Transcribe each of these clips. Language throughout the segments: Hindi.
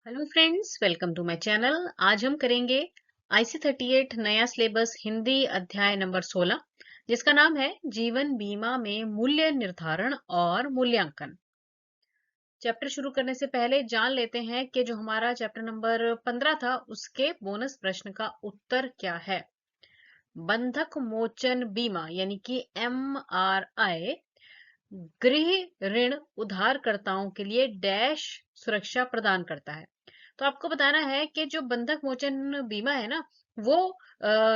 Hello friends, welcome to my channel. आज हम करेंगे IC38 नया सिलेबस हिंदी अध्याय नंबर 16, जिसका नाम है जीवन बीमा में मूल्य निर्धारण और मूल्यांकन। चैप्टर शुरू करने से पहले जान लेते हैं कि जो हमारा चैप्टर नंबर 15 था उसके बोनस प्रश्न का उत्तर क्या है। बंधक मोचन बीमा यानी कि MRI गृह ऋण उधारकर्ताओं के लिए डैश सुरक्षा प्रदान करता है। तो आपको बताना है कि जो बंधक मोचन बीमा है ना, वो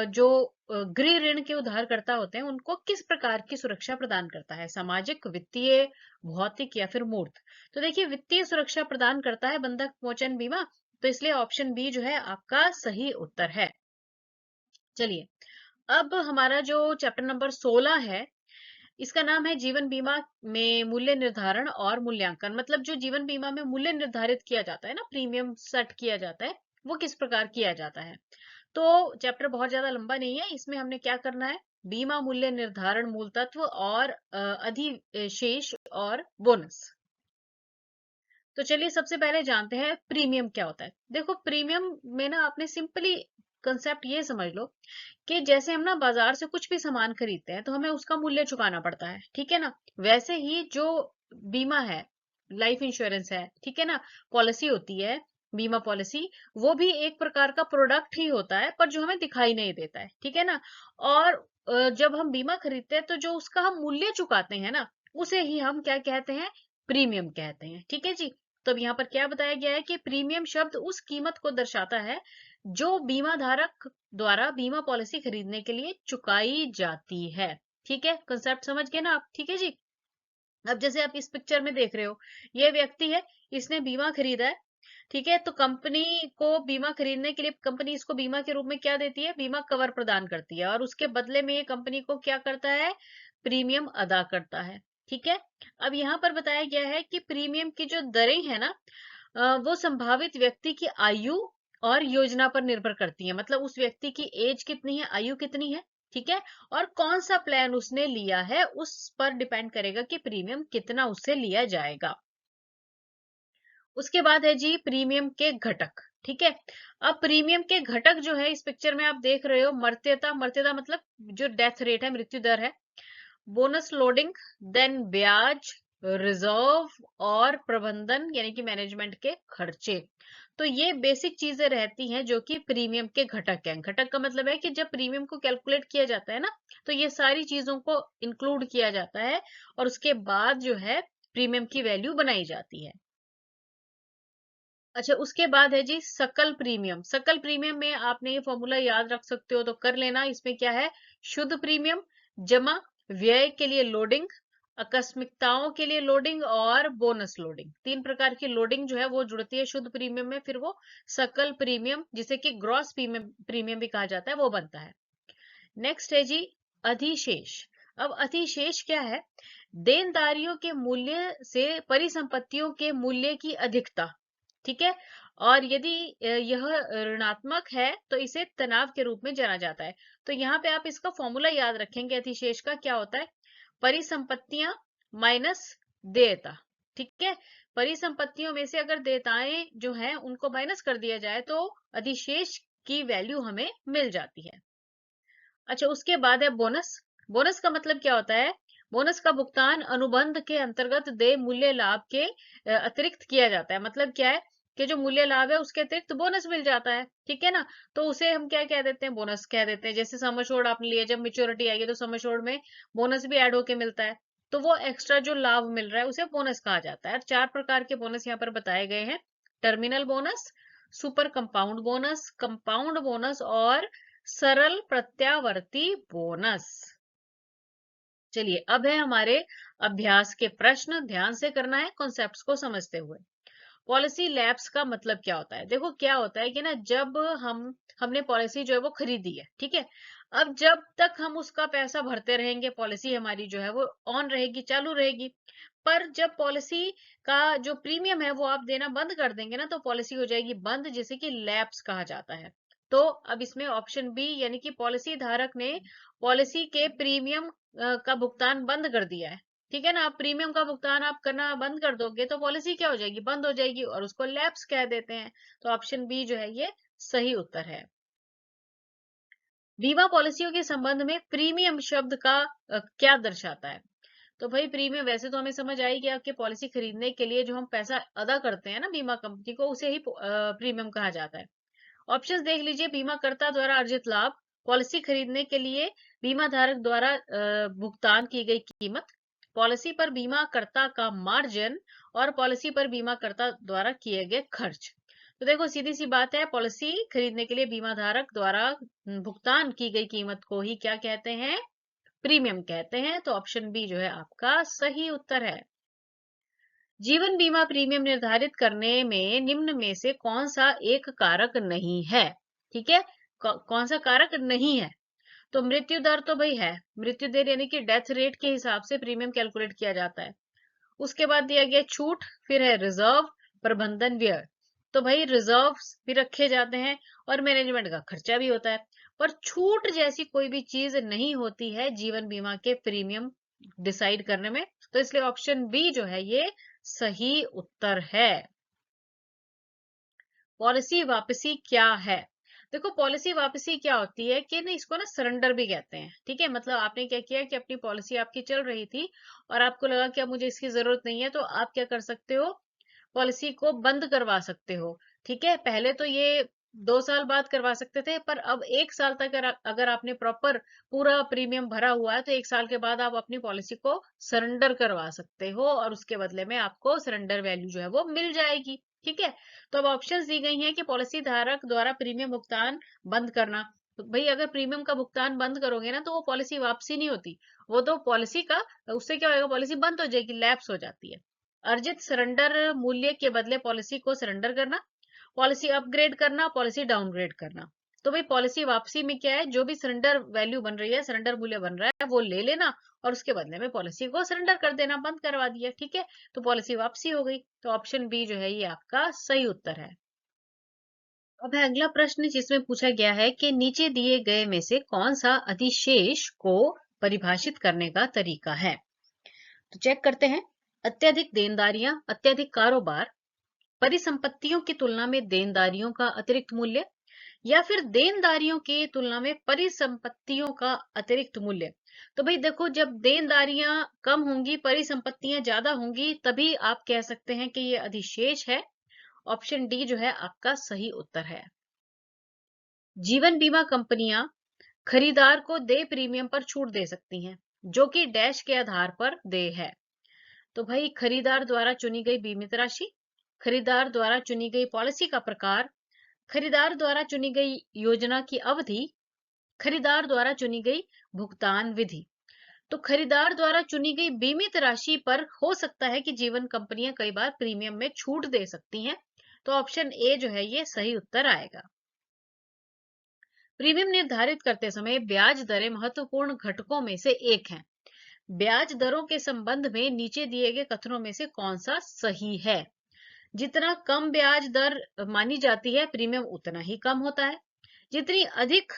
जो गृह ऋण के उधारकर्ता होते हैं उनको किस प्रकार की सुरक्षा प्रदान करता है, सामाजिक, वित्तीय, भौतिक या फिर मूर्त। तो देखिए, वित्तीय सुरक्षा प्रदान करता है बंधक मोचन बीमा, तो इसलिए ऑप्शन बी जो है आपका सही उत्तर है। चलिए, अब हमारा जो चैप्टर नंबर 16 है, इसका नाम है जीवन बीमा में मूल्य निर्धारण और मूल्यांकन। मतलब जो जीवन बीमा में मूल्य निर्धारित किया जाता है ना, प्रीमियम सेट किया जाता है, वो किस प्रकार किया जाता है। तो चैप्टर बहुत ज्यादा लंबा नहीं है, इसमें हमने क्या करना है, बीमा मूल्य निर्धारण, मूल तत्व और अधिशेष और बोनस। तो चलिए सबसे पहले जानते हैं प्रीमियम क्या होता है। देखो, प्रीमियम में ना आपने सिंपली कंसेप्ट ये समझ लो कि जैसे हम ना बाजार से कुछ भी सामान खरीदते हैं तो हमें उसका मूल्य चुकाना पड़ता है, ठीक है ना। वैसे ही जो बीमा है, लाइफ इंश्योरेंस है, ठीक है ना, पॉलिसी होती है, बीमा पॉलिसी, वो भी एक प्रकार का प्रोडक्ट ही होता है, पर जो हमें दिखाई नहीं देता है, ठीक है ना। और जब हम बीमा खरीदते हैं तो जो उसका हम मूल्य चुकाते हैं ना, उसे ही हम क्या कहते हैं, प्रीमियम कहते हैं, ठीक है जी। तो अब यहाँ पर क्या बताया गया है कि प्रीमियम शब्द उस कीमत को दर्शाता है जो बीमा धारक द्वारा बीमा पॉलिसी खरीदने के लिए चुकाई जाती है। ठीक है, कंसेप्ट समझ गए ना आप, ठीक है जी। अब जैसे आप इस पिक्चर में देख रहे हो, ये व्यक्ति है, इसने बीमा खरीदा है, ठीक है। तो कंपनी को बीमा खरीदने के लिए कंपनी इसको बीमा के रूप में क्या देती है, बीमा कवर प्रदान करती है, और उसके बदले में ये कंपनी को क्या करता है, प्रीमियम अदा करता है, ठीक है। अब यहाँ पर बताया गया है कि प्रीमियम की जो दरें है ना, वो संभावित व्यक्ति की आयु और योजना पर निर्भर करती है। मतलब उस व्यक्ति की एज कितनी है, आयु कितनी है, ठीक है, और कौन सा प्लान उसने लिया है, उस पर डिपेंड करेगा कि प्रीमियम कितना उससे लिया जाएगा। उसके बाद है जी प्रीमियम के घटक, ठीक है। अब प्रीमियम के घटक जो है इस पिक्चर में आप देख रहे हो, मर्त्यता, मर्त्यता मतलब जो डेथ रेट है, मृत्यु दर है, बोनस लोडिंग, देन ब्याज, रिजर्व और प्रबंधन यानी कि मैनेजमेंट के खर्चे। तो ये बेसिक चीजें रहती हैं जो कि प्रीमियम के घटक हैं। घटक का मतलब है कि जब प्रीमियम को कैलकुलेट किया जाता है ना, तो ये सारी चीजों को इंक्लूड किया जाता है और उसके बाद जो है प्रीमियम की वैल्यू बनाई जाती है। अच्छा, उसके बाद है जी सकल प्रीमियम। सकल प्रीमियम में आपने ये फॉर्मूला याद रख सकते हो तो कर लेना। इसमें क्या है, शुद्ध प्रीमियम जमा व्यय के लिए लोडिंग, आकस्मिकताओं के लिए लोडिंग और बोनस लोडिंग। तीन प्रकार की लोडिंग जो है वो जुड़ती है शुद्ध प्रीमियम में, फिर वो सकल प्रीमियम, जिसे कि ग्रॉस प्रीमियम प्रीमियम भी कहा जाता है, वो बनता है। नेक्स्ट है जी अधिशेष। अब अधिशेष क्या है, देनदारियों के मूल्य से परिसंपत्तियों के मूल्य की अधिकता, ठीक है। और यदि यह ऋणात्मक है तो इसे तनाव के रूप में जाना जाता है। तो यहाँ पे आप इसका फॉर्मूला याद रखेंगे, अधिशेष का क्या होता है, परिसंपत्तियां माइनस देयता, ठीक है। परिसंपत्तियों में से अगर देयताएं जो हैं उनको माइनस कर दिया जाए तो अधिशेष की वैल्यू हमें मिल जाती है। अच्छा, उसके बाद है बोनस। बोनस का मतलब क्या होता है, बोनस का भुगतान अनुबंध के अंतर्गत देय मूल्य लाभ के अतिरिक्त किया जाता है। मतलब क्या है कि जो मूल्य लाभ है उसके अतिरिक्त बोनस मिल जाता है, ठीक है ना। तो उसे हम क्या कह देते हैं, बोनस कह देते हैं। जैसे सम एश्योर्ड आपने लिया, जब मेच्योरिटी आएगी तो सम एश्योर्ड में बोनस भी ऐड होके मिलता है, तो वो एक्स्ट्रा जो लाभ मिल रहा है उसे बोनस कहा जाता है। चार प्रकार के बोनस यहाँ पर बताए गए हैं, terminal bonus, super compound bonus, compound bonus और सरल प्रत्यावर्ती बोनस। चलिए, अब है हमारे अभ्यास के प्रश्न, ध्यान से करना है कॉन्सेप्ट्स को समझते हुए। पॉलिसी लैप्स का मतलब क्या होता है। देखो क्या होता है कि ना, जब हमने पॉलिसी जो है वो खरीदी है, ठीक है। अब जब तक हम उसका पैसा भरते रहेंगे, पॉलिसी हमारी जो है वो ऑन रहेगी, चालू रहेगी। पर जब पॉलिसी का जो प्रीमियम है वो आप देना बंद कर देंगे ना, तो पॉलिसी हो जाएगी बंद, जिसे कि लैप्स कहा जाता है। तो अब इसमें ऑप्शन बी यानी कि पॉलिसी धारक ने पॉलिसी के प्रीमियम का भुगतान बंद कर दिया है, ठीक है ना। आप प्रीमियम का भुगतान आप करना बंद कर दोगे तो पॉलिसी क्या हो जाएगी, बंद हो जाएगी, और उसको लैप्स कह देते हैं। तो ऑप्शन बी जो है ये सही उत्तर है। बीमा पॉलिसियों के संबंध में प्रीमियम शब्द का क्या दर्शाता है? तो भाई प्रीमियम वैसे तो हमें समझ आई कि आपकी पॉलिसी खरीदने के लिए जो हम पैसा अदा करते हैं ना बीमा कंपनी को, उसे ही प्रीमियम कहा जाता है। ऑप्शंस देख लीजिए। बीमाकर्ता द्वारा अर्जित लाभ, पॉलिसी खरीदने के लिए बीमा धारक द्वारा भुगतान की गई कीमत, पॉलिसी पर बीमाकर्ता का मार्जिन, और पॉलिसी पर बीमाकर्ता द्वारा किए गए खर्च। तो देखो सीधी सी बात है, पॉलिसी खरीदने के लिए बीमा धारक द्वारा भुगतान की गई कीमत को ही क्या कहते हैं, प्रीमियम कहते हैं। तो ऑप्शन बी जो है आपका सही उत्तर है। जीवन बीमा प्रीमियम निर्धारित करने में निम्न में से कौन सा एक कारक नहीं है? ठीक है, कौन सा कारक नहीं है? तो मृत्यु दर तो भाई है, मृत्यु दर यानी कि डेथ रेट के हिसाब से प्रीमियम कैलकुलेट किया जाता है। उसके बाद दिया गया छूट, फिर है रिजर्व, प्रबंधन व्यय। तो भाई रिजर्व भी रखे जाते हैं और मैनेजमेंट का खर्चा भी होता है, पर छूट जैसी कोई भी चीज नहीं होती है जीवन बीमा के प्रीमियम डिसाइड करने में। तो इसलिए ऑप्शन बी जो है ये सही उत्तर है। पॉलिसी वापसी क्या है? देखो पॉलिसी वापसी क्या होती है कि ना, इसको ना सरेंडर भी कहते हैं। ठीक है, मतलब आपने क्या किया कि अपनी पॉलिसी आपकी चल रही थी और आपको लगा कि अब मुझे इसकी जरूरत नहीं है, तो आप क्या कर सकते हो, पॉलिसी को बंद करवा सकते हो। ठीक है, पहले तो ये 2 साल बाद करवा सकते थे, पर अब 1 साल तक अगर आपने प्रॉपर पूरा प्रीमियम भरा हुआ है तो 1 साल के बाद आप अपनी पॉलिसी को सरेंडर करवा सकते हो और उसके बदले में आपको सरेंडर वैल्यू जो है वो मिल जाएगी। ठीक है, तो अब ऑप्शंस दी गई हैं कि पॉलिसी धारक द्वारा प्रीमियम भुगतान बंद करना। तो भाई अगर प्रीमियम का भुगतान बंद करोगे ना तो वो पॉलिसी वापसी नहीं होती, वो तो पॉलिसी का, उससे क्या होगा, पॉलिसी बंद हो जाएगी, लैप्स हो जाती है। अर्जित सरेंडर मूल्य के बदले पॉलिसी को सरेंडर करना, पॉलिसी अपग्रेड करना, पॉलिसी डाउनग्रेड करना। तो भाई पॉलिसी वापसी में क्या है, जो भी सरेंडर वैल्यू बन रही है, सरेंडर मूल्य बन रहा है, वो ले लेना और उसके बदले में पॉलिसी को सरेंडर कर देना, बंद करवा दिया। ठीक है, तो पॉलिसी वापसी हो गई। तो ऑप्शन बी जो है ये आपका सही उत्तर है। अब है अगला प्रश्न जिसमें पूछा गया है कि नीचे दिए गए में से कौन सा अधिशेष को परिभाषित करने का तरीका है? तो चेक करते हैं। अत्यधिक देनदारियां, अत्यधिक कारोबार, परिसंपत्तियों की तुलना में देनदारियों का अतिरिक्त मूल्य, या फिर देनदारियों की तुलना में परिसंपत्तियों का अतिरिक्त मूल्य। तो भाई देखो, जब देनदारियां कम होंगी, परिसंपत्तियां ज्यादा होंगी, तभी आप कह सकते हैं कि ये अधिशेष है। ऑप्शन डी जो है आपका सही उत्तर है। जीवन बीमा कंपनियां खरीदार को देय प्रीमियम पर छूट दे सकती हैं, जो कि डैश के आधार पर देय है। तो भाई खरीदार द्वारा चुनी गई बीमित राशि, खरीदार द्वारा चुनी गई पॉलिसी का प्रकार, खरीदार द्वारा चुनी गई योजना की अवधि, खरीदार द्वारा चुनी गई भुगतान विधि। तो खरीदार द्वारा चुनी गई बीमित राशि पर हो सकता है कि जीवन कंपनियां कई बार प्रीमियम में छूट दे सकती हैं। तो ऑप्शन ए जो है ये सही उत्तर आएगा। प्रीमियम निर्धारित करते समय ब्याज दरें महत्वपूर्ण घटकों में से एक हैं। ब्याज दरों के संबंध में नीचे दिए गए कथनों में से कौन सा सही है? जितना कम ब्याज दर मानी जाती है, प्रीमियम उतना ही कम होता है। जितनी अधिक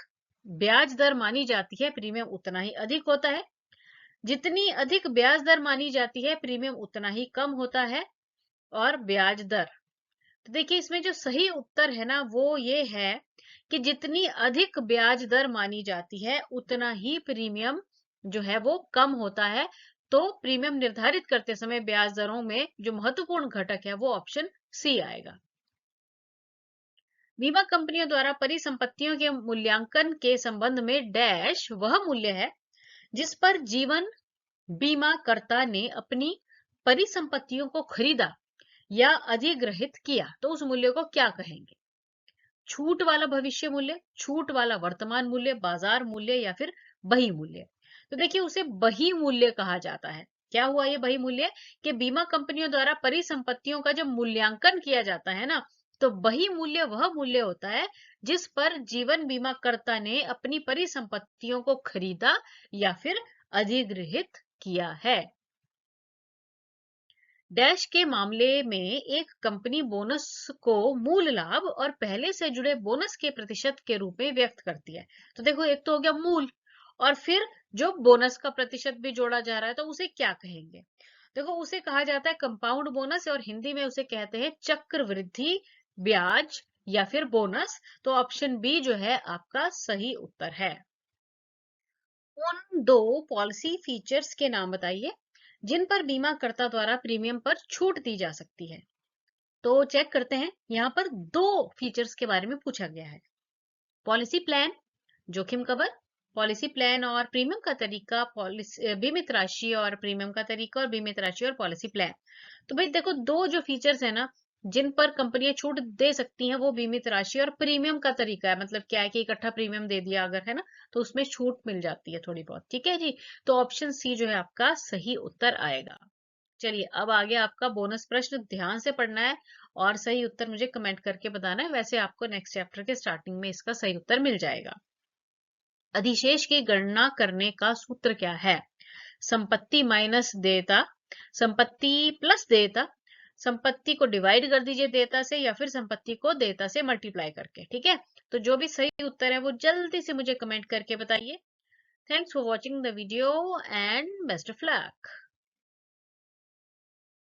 ब्याज दर मानी जाती है, प्रीमियम उतना ही अधिक होता है। जितनी अधिक ब्याज दर मानी जाती है, प्रीमियम उतना ही कम होता है। और ब्याज दर, तो देखिए इसमें जो सही उत्तर है ना वो ये है कि जितनी अधिक ब्याज दर मानी जाती है उतना ही प्रीमियम जो है वो कम होता है। तो प्रीमियम निर्धारित करते समय ब्याज दरों में जो महत्वपूर्ण घटक है वो ऑप्शन सी आएगा। बीमा कंपनियों द्वारा परिसंपत्तियों के मूल्यांकन के संबंध में डैश वह मूल्य है जिस पर जीवन बीमाकर्ता ने अपनी परिसंपत्तियों को खरीदा या अधिग्रहित किया। तो उस मूल्य को क्या कहेंगे? छूट वाला भविष्य मूल्य, छूट वाला वर्तमान मूल्य, बाजार मूल्य, या फिर बही मूल्य। तो देखिए उसे बही मूल्य कहा जाता है। क्या हुआ ये बही मूल्य, कि बीमा कंपनियों द्वारा परिसंपत्तियों का जब मूल्यांकन किया जाता है ना, तो बही मूल्य वह मूल्य होता है जिस पर जीवन बीमाकर्ता ने अपनी परिसंपत्तियों को खरीदा या फिर अधिग्रहित किया है। डैश के मामले में एक कंपनी बोनस को मूल लाभ और पहले से जुड़े बोनस के प्रतिशत के रूप में व्यक्त करती है। तो देखो एक तो हो गया मूल, और फिर जो बोनस का प्रतिशत भी जोड़ा जा रहा है तो उसे क्या कहेंगे? देखो, उसे कहा जाता है कंपाउंड बोनस और हिंदी में उसे कहते हैं चक्रवृद्धि ब्याज या फिर बोनस। तो ऑप्शन बी जो है आपका सही उत्तर है। उन दो पॉलिसी फीचर्स के नाम बताइए जिन पर बीमाकर्ता द्वारा प्रीमियम पर छूट दी जा सकती है। तो चेक करते हैं, यहाँ पर दो फीचर्स के बारे में पूछा गया है। पॉलिसी प्लान, जोखिम कवर, पॉलिसी प्लान और प्रीमियम का तरीका, पॉलिसी बीमित राशि और प्रीमियम का तरीका, और बीमित राशि और पॉलिसी प्लान। तो भाई देखो, दो जो फीचर्स है ना जिन पर कंपनियां छूट दे सकती हैं वो बीमित राशि और प्रीमियम का तरीका है। मतलब क्या है कि इकट्ठा प्रीमियम दे दिया अगर, है ना, तो उसमें छूट मिल जाती है थोड़ी बहुत। ठीक है जी, तो ऑप्शन सी जो है आपका सही उत्तर आएगा। चलिए, अब आगे आपका बोनस प्रश्न ध्यान से पढ़ना है और सही उत्तर मुझे कमेंट करके बताना है। वैसे आपको नेक्स्ट चैप्टर के स्टार्टिंग में इसका सही उत्तर मिल जाएगा। अधिशेष की गणना करने का सूत्र क्या है? संपत्ति माइनस देयता, संपत्ति प्लस देयता, संपत्ति को डिवाइड कर दीजिए देयता से, या फिर संपत्ति को देयता से मल्टीप्लाई करके। ठीक है, तो जो भी सही उत्तर है वो जल्दी से मुझे कमेंट करके बताइए। Thanks for watching the video and best of luck.